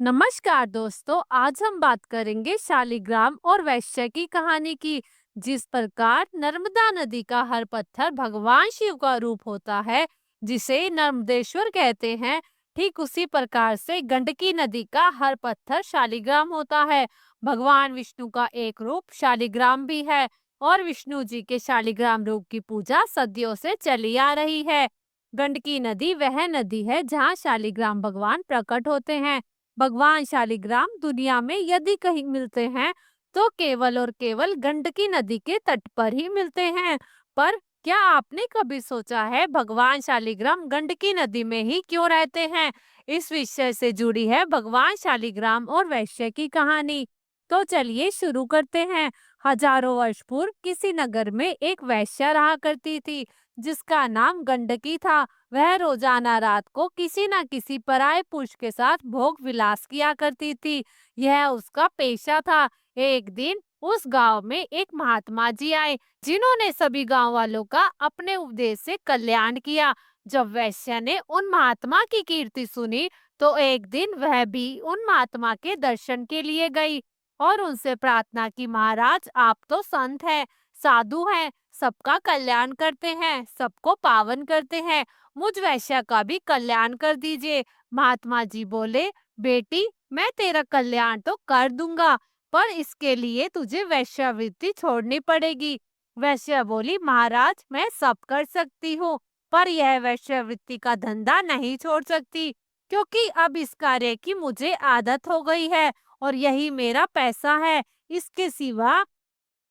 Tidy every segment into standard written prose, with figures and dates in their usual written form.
नमस्कार दोस्तों, आज हम बात करेंगे शालिग्राम और वैश्य की कहानी की। जिस प्रकार नर्मदा नदी का हर पत्थर भगवान शिव का रूप होता है, जिसे नर्मदेश्वर कहते हैं, ठीक उसी प्रकार से गंडकी नदी का हर पत्थर शालिग्राम होता है। भगवान विष्णु का एक रूप शालिग्राम भी है और विष्णु जी के शालिग्राम रूप की पूजा सदियों से चली आ रही है। गंडकी नदी वह नदी है जहाँ शालिग्राम भगवान प्रकट होते हैं। भगवान शालिग्राम दुनिया में यदि कहीं मिलते हैं तो केवल और केवल गंडकी नदी के तट पर ही मिलते हैं। पर क्या आपने कभी सोचा है भगवान शालिग्राम गंडकी नदी में ही क्यों रहते हैं? इस विषय से जुड़ी है भगवान शालिग्राम और वैश्य की कहानी। तो चलिए शुरू करते हैं। हजारों वर्ष पूर्व किसी नगर में एक वैश्या रहा करती थी जिसका नाम गंडकी था। वह रोजाना रात को किसी न किसी पराये पुरुष के साथ भोग विलास किया करती थी। यह उसका पेशा था। एक दिन उस गांव में एक महात्मा जी आए जिन्होंने सभी गांव वालों का अपने उपदेश से कल्याण किया। जब वैश्य ने उन महात्मा की कीर्ति सुनी तो एक दिन वह भी उन महात्मा के दर्शन के लिए गई और उनसे प्रार्थना की, महाराज आप तो संत हैं, साधु हैं, सबका कल्याण करते हैं, सबको पावन करते हैं, मुझ वैश्या का भी कल्याण कर दीजिए। महात्मा जी बोले, बेटी मैं तेरा कल्याण तो कर दूंगा, पर इसके लिए तुझे वैश्यावृत्ति छोड़नी पड़ेगी। वैश्या बोली, महाराज मैं सब कर सकती हूँ, पर यह वैश्यावृत्ति का धंधा नहीं छोड़ सकती, क्योंकि अब इस कार्य की मुझे आदत हो गई है और यही मेरा पैसा है। इसके सिवा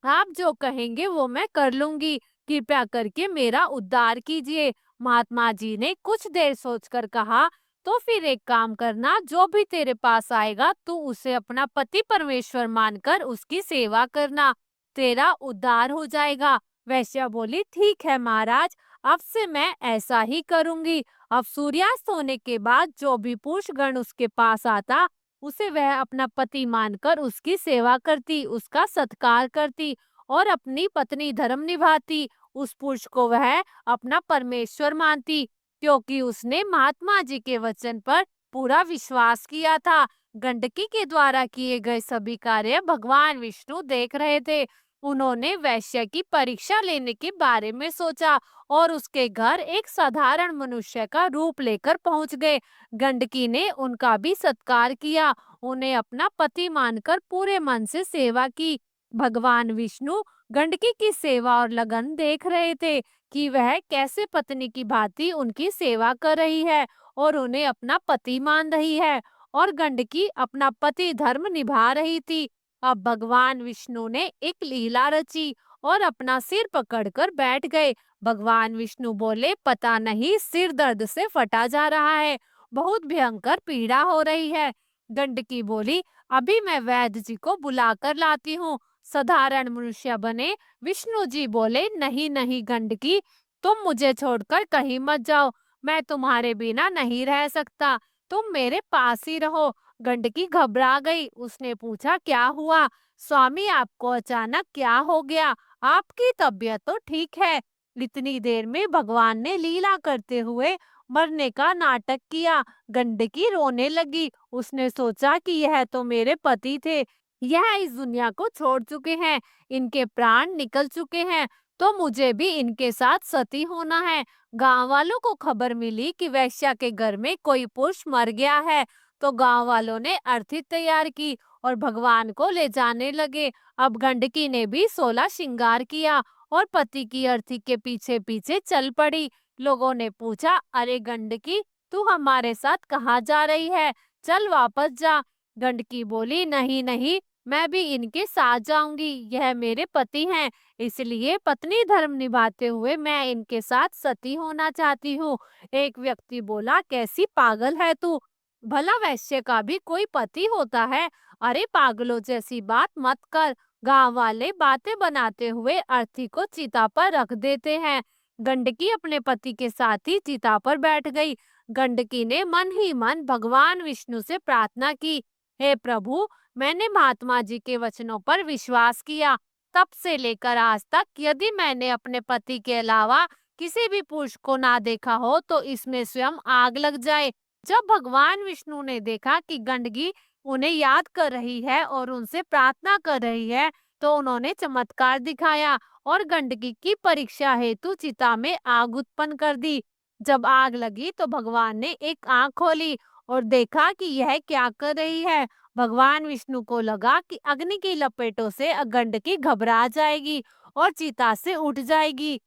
आप जो कहेंगे वो मैं कर लूंगी, कृपया करके मेरा उद्धार कीजिए। महात्मा जी ने कुछ देर सोचकर कहा, तो फिर एक काम करना, जो भी तेरे पास आएगा तू उसे अपना पति परमेश्वर मानकर उसकी सेवा करना, तेरा उद्धार हो जाएगा। वैश्या बोली, ठीक है महाराज, अब से मैं ऐसा ही करूंगी। अब सूर्यास्त होने के बाद जो भी पुरुष गण उसके पास आता, उसे वह अपना पति मानकर उसकी सेवा करती, उसका सत्कार करती और अपनी पत्नी धर्म निभाती। उस पुरुष को वह अपना परमेश्वर मानती, क्योंकि उसने महात्मा जी के वचन पर पूरा विश्वास किया था। गंडकी के द्वारा किए गए सभी कार्य भगवान विष्णु देख रहे थे। उन्होंने वैश्य की परीक्षा लेने के बारे में सोचा और उसके घर एक साधारण मनुष्य का रूप लेकर पहुंच गए। गंडकी ने उनका भी सत्कार किया, उन्हें अपना पति मानकर पूरे मन से सेवा की। भगवान विष्णु गंडकी की सेवा और लगन देख रहे थे कि वह कैसे पत्नी की भांति उनकी सेवा कर रही है और उन्हें अपना पति मान रही है, और गंडकी अपना पति धर्म निभा रही थी। अब भगवान विष्णु ने एक लीला रची और अपना सिर पकड़कर बैठ गए। भगवान विष्णु बोले, पता नहीं सिर दर्द से फटा जा रहा है, बहुत भयंकर पीड़ा हो रही है। गंडकी बोली, अभी मैं वैद्य जी को बुलाकर लाती हूँ, साधारण मनुष्य बने। विष्णु जी बोले, नहीं नहीं गंडकी, तुम मुझे छोड़कर कहीं मत जाओ, मैं तुम्हारे बिना नहीं रह सकता, तुम मेरे पास ही रहो। गंडकी घबरा गई, उसने पूछा, क्या हुआ स्वामी, आपको अचानक क्या हो गया? आपकी तबीयत तो ठीक है। इतनी देर में भगवान ने लीला करते हुए मरने का नाटक किया। गंडकी रोने लगी, उसने सोचा कि यह तो मेरे पति थे, यह इस दुनिया को छोड़ चुके हैं, इनके प्राण निकल चुके हैं, तो मुझे भी इनके साथ सती होना है। गांव वालों को खबर मिली कि वैश्या के घर में कोई पुरुष मर गया है, तो गांव वालों ने अर्थी तैयार की और भगवान को ले जाने लगे। अब गंडकी ने भी 16 श्रृंगार किया और पति की अर्थी के पीछे पीछे चल पड़ी। लोगों ने पूछा, अरे गंडकी, तू हमारे साथ कहाँ जा रही है? चल वापस जा। गंडकी बोली, नहीं नहीं, मैं भी इनके साथ जाऊंगी, यह मेरे पति हैं, इसलिए पत्नी धर्म निभाते हुए मैं इनके साथ सती होना चाहती हूँ। एक व्यक्ति बोला, कैसी पागल है तू, भला वैश्य का भी कोई पति होता है? अरे पागलों जैसी बात मत कर। गांव वाले बातें बनाते हुए अर्थी को चिता पर रख देते हैं। गंडकी अपने पति के साथ ही चिता पर बैठ गई। गंडकी ने मन ही मन भगवान विष्णु से प्रार्थना की, हे प्रभु, मैंने महात्मा जी के वचनों पर विश्वास किया, तब से लेकर आज तक यदि मैंने अपने पति के अलावा किसी भी पुरुष को ना देखा हो तो इसमें स्वयं आग लग जाए। जब भगवान विष्णु ने देखा कि गंडकी उन्हें याद कर रही है और उनसे प्रार्थना कर रही है, तो उन्होंने चमत्कार दिखाया और गंडकी की परीक्षा हेतु चिता में आग उत्पन्न कर दी। जब आग लगी तो भगवान ने एक आंख खोली और देखा कि यह क्या कर रही है। भगवान विष्णु को लगा कि अग्नि की लपेटों से गंडकी घबरा जाएगी और चिता से उठ जाएगी,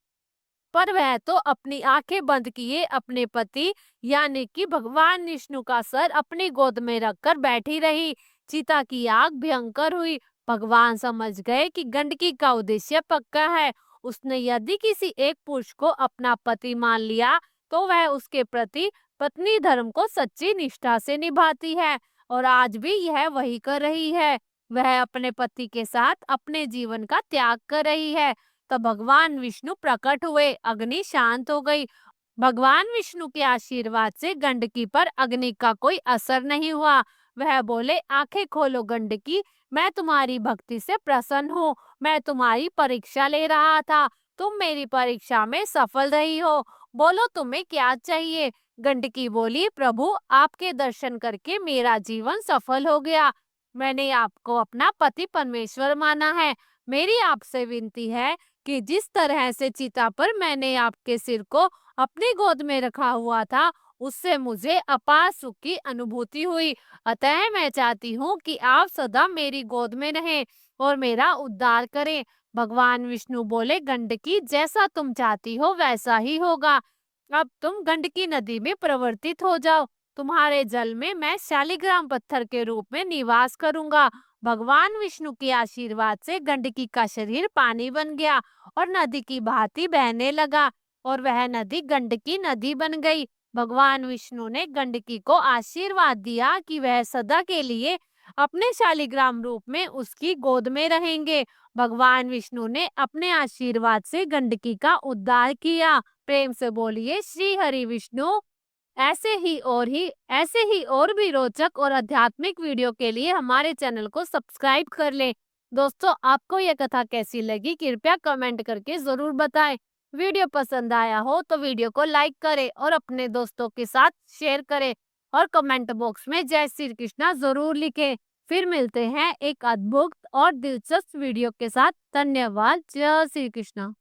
पर वह तो अपनी आंखें बंद किए अपने पति यानी कि भगवान विष्णु का सर अपनी गोद में रखकर बैठी रही। चिता की आग भयंकर हुई। भगवान समझ गए कि गंडकी का उद्देश्य पक्का है। उसने यदि किसी एक पुरुष को अपना पति मान लिया तो वह उसके प्रति पत्नी धर्म को सच्ची निष्ठा से निभाती है, और आज भी यह वही कर रही है। वह अपने पति के साथ अपने जीवन का त्याग कर रही है। तब भगवान विष्णु प्रकट हुए, अग्नि शांत हो गई। भगवान विष्णु के आशीर्वाद से गंडकी पर अग्नि का कोई असर नहीं हुआ। वह बोले, आंखें खोलो गंडकी, मैं तुम्हारी भक्ति से प्रसन्न हूँ। मैं तुम्हारी परीक्षा ले रहा था, तुम मेरी परीक्षा में सफल रही हो। बोलो तुम्हें क्या चाहिए। गंडकी बोली, प्रभु आपके दर्शन करके मेरा जीवन सफल हो गया। मैंने आपको अपना पति परमेश्वर माना है। मेरी आपसे विनती है कि जिस तरह से चिता पर मैंने आपके सिर को अपनी गोद में रखा हुआ था, उससे मुझे अपार सुख की अनुभूति हुई। अतः मैं चाहती हूँ कि आप सदा मेरी गोद में रहें और मेरा उद्धार करें। भगवान विष्णु बोले, गंडकी जैसा तुम चाहती हो वैसा ही होगा। अब तुम गंडकी नदी में प्रवर्तित हो जाओ। तुम्हारे जल में मैं शालिग्राम पत्थर के रूप में निवास करूंगा। भगवान विष्णु के आशीर्वाद से गंडकी का शरीर पानी बन गया और नदी की भांति बहने लगा, और वह नदी गंडकी नदी बन गई। भगवान विष्णु ने गंडकी को आशीर्वाद दिया कि वह सदा के लिए अपने शालिग्राम रूप में उसकी गोद में रहेंगे। भगवान विष्णु ने अपने आशीर्वाद से गंडकी का उद्धार किया। प्रेम से बोलिए श्री हरि विष्णु। ऐसे ही और भी रोचक और आध्यात्मिक वीडियो के लिए हमारे चैनल को सब्सक्राइब कर लें। दोस्तों, आपको यह कथा कैसी लगी कृपया कमेंट करके जरूर बताएं। वीडियो पसंद आया हो तो वीडियो को लाइक करें और अपने दोस्तों के साथ शेयर करें, और कमेंट बॉक्स में जय श्री कृष्णा जरूर लिखें। फिर मिलते हैं एक अद्भुत और दिलचस्प वीडियो के साथ। धन्यवाद। जय श्री कृष्णा।